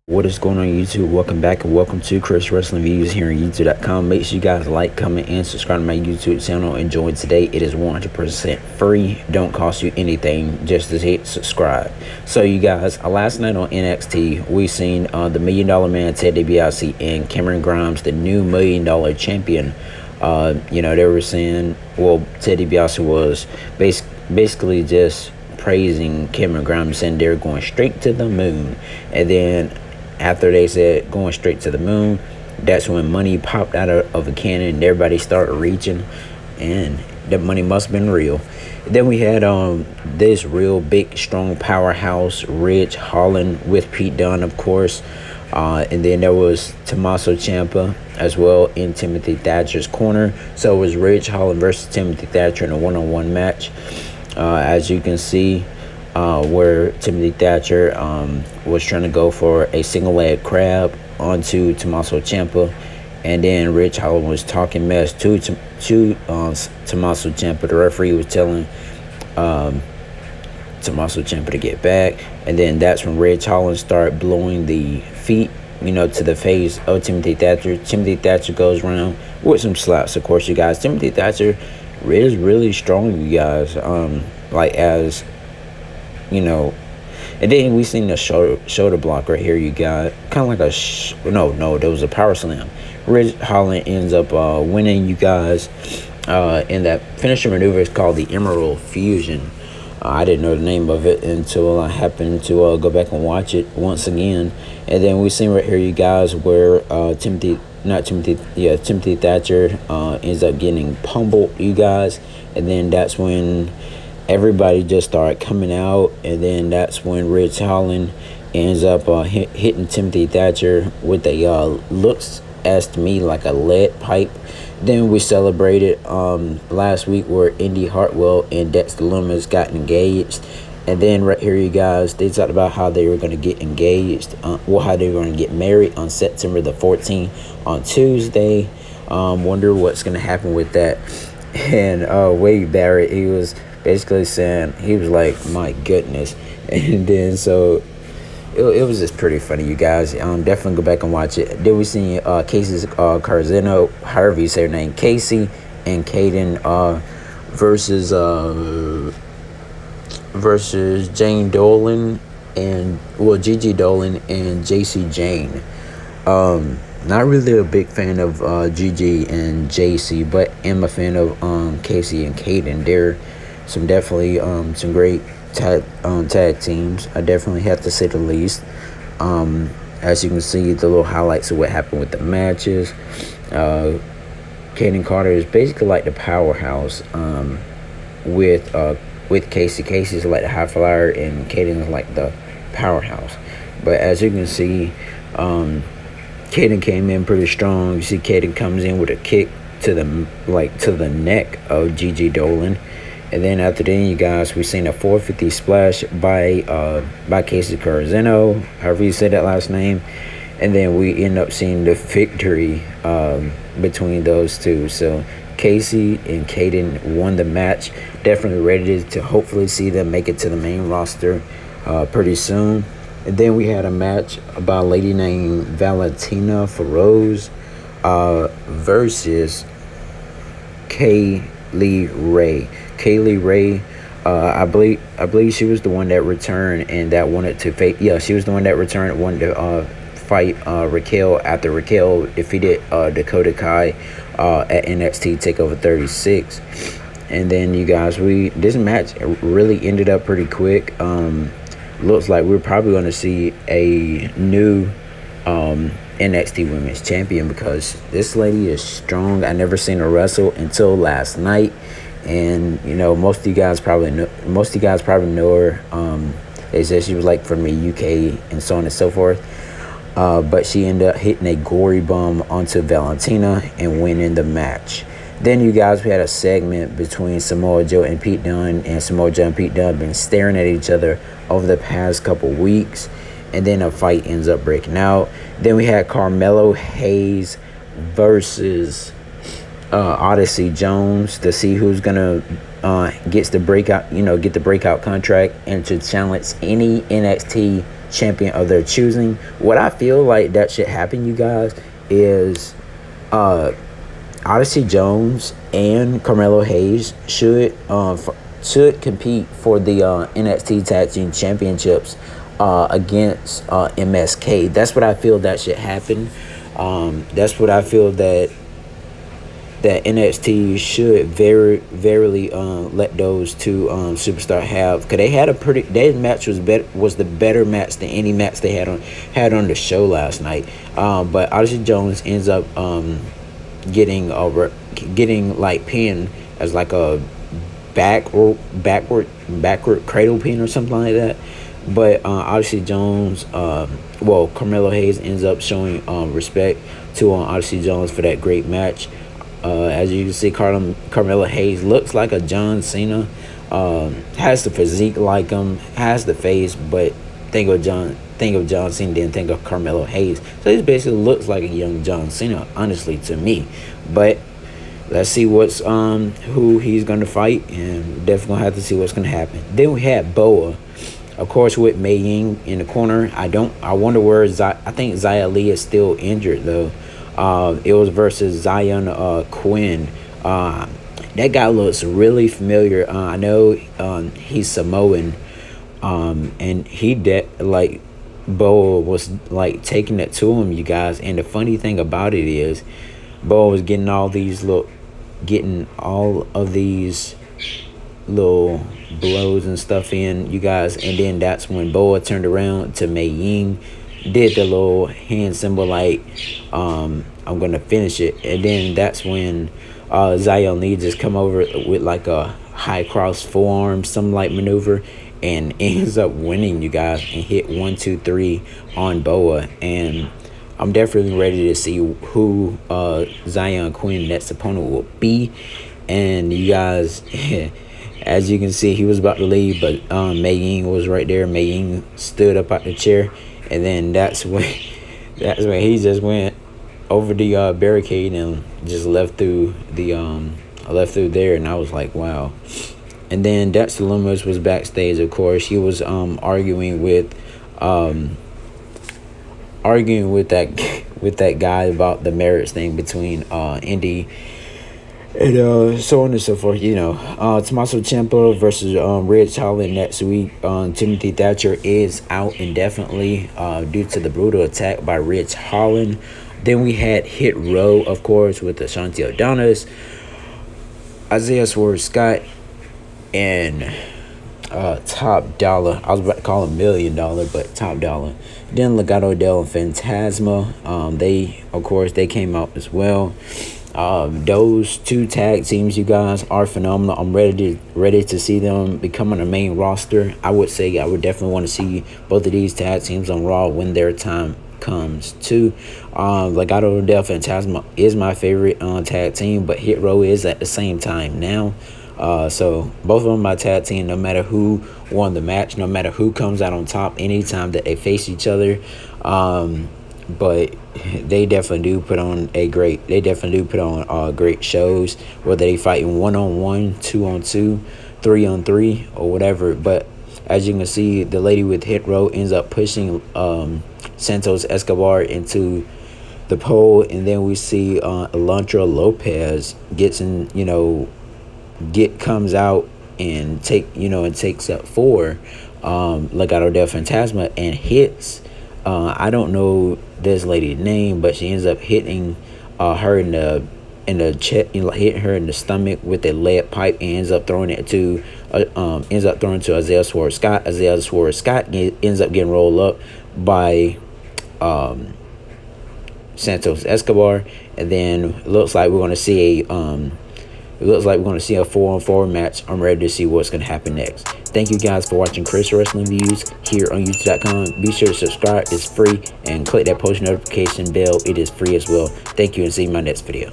What is going on, YouTube? Welcome back and welcome to Khris Wrestling Views here on YouTube.com. Make sure you guys like, comment, and subscribe to my YouTube channel. Enjoy today. It is 100% free. Don't cost you anything. Just to hit subscribe. So, you guys, last night on NXT, we seen the $1 Million Man Ted DiBiase and Cameron Grimes, the new $1 Million champion. They were saying, well, Ted DiBiase was basically just praising Cameron Grimes, saying they're going straight to the moon. And then after they said going straight to the moon, that's when money popped out of a cannon and everybody started reaching, and that money must have been real. Then we had this real big strong powerhouse Richholland with Pete Dunne, of course, and then there was Tommaso Ciampa as well in Timothy Thatcher's corner. So it was Richholland versus Timothy Thatcher in a one-on-one match. As you can see, where Timothy Thatcher was trying to go for a single leg crab onto Tommaso Ciampa, and then Richholland was talking mess to Tommaso Ciampa. The referee was telling Tommaso Ciampa to get back, and then that's when Richholland started blowing the feet, to the face of Timothy Thatcher. Timothy Thatcher goes around with some slaps, of course, you guys. Timothy Thatcher is really strong, you guys. And then we seen the shoulder block right here. You got kind of like there was a power slam. Richholland ends up winning, you guys. And that finisher maneuver is called the Emerald Fusion. I didn't know the name of it until I happened to go back and watch it once again. And then we seen right here, you guys, where Timothy Thatcher ends up getting pummeled, you guys. And then that's when everybody just started coming out, and then that's when Richholland ends up hitting Timothy Thatcher with a looks as to me like a lead pipe. Then we celebrated last week where Indy Hartwell and Dexter Lumis got engaged. And then right here, you guys, they talked about how they were going to get engaged, how they were going to get married on September the 14th on Tuesday. Wonder what's going to happen with that. And Wade Barrett, he was basically saying, he was like, my goodness. And then so it was just pretty funny, you guys. Definitely go back and watch it. Then we seen Casey's Carzino, however you say her name, Casey and Kaiden versus Jane Dolan and Gigi Dolan and JC Jane. Not really a big fan of Gigi and JC, but am a fan of Casey and Kaiden. They're definitely some great tag teams. I definitely have to say the least. As you can see, the little highlights of what happened with the matches. Kaiden Carter is basically like the powerhouse with Casey. Casey's like the high flyer, and Kaiden is like the powerhouse. But as you can see, Kaiden came in pretty strong. You see Kaiden comes in with a kick to the neck of Gigi Dolan. And then after that, you guys, we seen a 450 splash by Casey Carzino, however you say that last name. And then we end up seeing the victory between those two. So Casey and Kaiden won the match. Definitely ready to hopefully see them make it to the main roster pretty soon. And then we had a match by a lady named Valentina Feroz versus Kaylee Ray. Kaylee Ray, I believe she was the one that returned and that wanted to fight. Yeah, she was the one that returned and wanted to fight Raquel after Raquel defeated Dakota Kai at NXT TakeOver 36. And then, you guys, this match really ended up pretty quick. Looks like we're probably going to see a new NXT Women's Champion, because this lady is strong. I never seen her wrestle until last night. And most of you guys probably know her. They said she was like from the UK and so on and so forth. But she ended up hitting a gory bomb onto Valentina and winning the match. Then, you guys, we had a segment between Samoa Joe and Pete Dunne, and Samoa Joe and Pete Dunne have been staring at each other over the past couple weeks. and then a fight ends up breaking out. Then we had Carmelo Hayes versus Odyssey Jones to see who's gonna get the breakout contract and to challenge any NXT champion of their choosing. What I feel like that should happen, you guys, is Odyssey Jones and Carmelo Hayes should compete for the NXT Tag Team Championships against MSK. That's what I feel that should happen. That's what I feel that NXT should verily let those two superstars have, because they had their match was the better match than any match they had on the show last night. But Odyssey Jones ends up getting like pinned as like a backward cradle pin or something like that. But Odyssey Jones, Carmelo Hayes ends up showing respect to Odyssey Jones for that great match. As you can see, Carmelo Hayes looks like a John Cena. Has the physique like him, has the face, but think of John Cena, then think of Carmelo Hayes. So he basically looks like a young John Cena, honestly, to me. But let's see who he's gonna fight, and definitely gonna have to see what's gonna happen. Then we had Boa, of course, with Mei Ying in the corner. I wonder where I think Xia Li is still injured though. It was versus Zion Quinn. That guy looks really familiar. I know he's Samoan, and Boa was like taking it to him, you guys. And the funny thing about it is, Boa was getting all of these little blows and stuff in, you guys. And then that's when Boa turned around to Mei Ying, did the little hand symbol like I'm gonna finish it, and then that's when Zion Lee just come over with like a high cross forearm, some like maneuver, and ends up winning, you guys, and hit 1, 2, 3 on Boa. And I'm definitely ready to see who Zion Quinn next opponent will be. And you guys, as you can see, he was about to leave, but Mei Ying was right there. Mei Ying stood up out the chair, and then that's when he just went over the barricade and just left through there. And I was like, wow. And then Dexter Lumis was backstage, of course. He was arguing with that guy about the marriage thing between Indy and so on and so forth. Tommaso Ciampa versus Richholland next week. Timothy Thatcher is out indefinitely due to the brutal attack by Richholland. Then we had Hit Row, of course, with Ashanti Adonis, Isaiah Swerve Scott, and Top Dollar. I was about to call him $1 Million, but Top Dollar. Then Legato Del Fantasma. They came out as well. Those two tag teams, you guys, are phenomenal. I'm ready to see them become on the main roster. I would definitely want to see both of these tag teams on Raw when their time comes too. Legato Del Fantasma is my favorite tag team, but Hit Row is at the same time now. So both of them my tag team, no matter who won the match, no matter who comes out on top, anytime that they face each other. But they definitely do put on great shows, whether they fighting 1-on-1, 2-on-2, 3-on-3, or whatever. But as you can see, the lady with Hit Row ends up pushing Santos Escobar into the pole, and then we see Elantra Lopez comes out and takes up for Legato Del Fantasma and hits. I don't know this lady's name, but she ends up hitting her in the chest, hitting her in the stomach with a lead pipe, and ends up throwing it to Isaiah Swerve Scott. Isaiah Swerve Scott ends up getting rolled up by Santos Escobar, and then it looks like we're going to see a 4-on-4 match. I'm ready to see what's going to happen next. Thank you guys for watching Khris Wrestling Views here on YouTube.com. Be sure to subscribe. It's free. And click that post notification bell. It is free as well. Thank you, and see you in my next video.